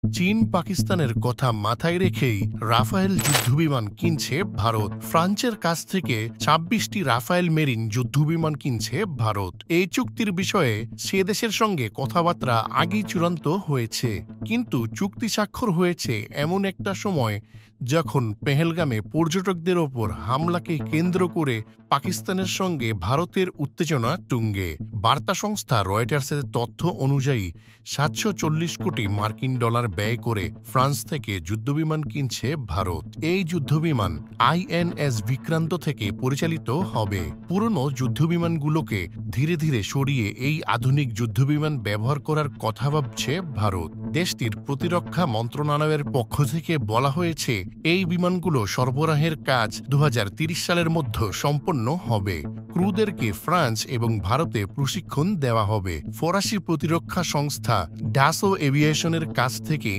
চীন পাকিস্তানের কথা মাথায় রেখেই রাফায়েল যুদ্ধবিমান কিনছে ভারত। ফ্রান্সের কাছ থেকে ২৬টি রাফায়েল মেরিন যুদ্ধবিমান কিনছে ভারত। এই চুক্তির বিষয়ে সে দেশের সঙ্গে কথাবার্তা আগেই চূড়ান্ত হয়েছে, কিন্তু চুক্তি স্বাক্ষর হয়েছে এমন একটা সময় যখন পেহেলগামে পর্যটকদের ওপর হামলাকে কেন্দ্র করে পাকিস্তানের সঙ্গে ভারতের উত্তেজনা তুঙ্গে। বার্তা সংস্থা রয়টার্সের তথ্য অনুযায়ী ৭৪০ কোটি মার্কিন ডলার ব্যয় করে ফ্রান্স থেকে যুদ্ধবিমান কিনছে ভারত। এই যুদ্ধবিমান আইএনএস বিক্রান্ত থেকে পরিচালিত হবে। পুরনো যুদ্ধবিমানগুলোকে ধীরে ধীরে সরিয়ে এই আধুনিক যুদ্ধবিমান ব্যবহার করার কথা ভাবছে ভারত। দেশটির প্রতিরক্ষা মন্ত্রণালয়ের পক্ষ থেকে বলা হয়েছে, এই বিমানগুলো সরবরাহের কাজ ২০৩০ সালের মধ্যে সম্পন্ন হবে। ক্রুদেরকে ফ্রান্স এবং ভারতে প্রশিক্ষণ দেওয়া হবে। ফরাসি প্রতিরক্ষা সংস্থা ডাসো এভিয়েশনের কাছ থেকে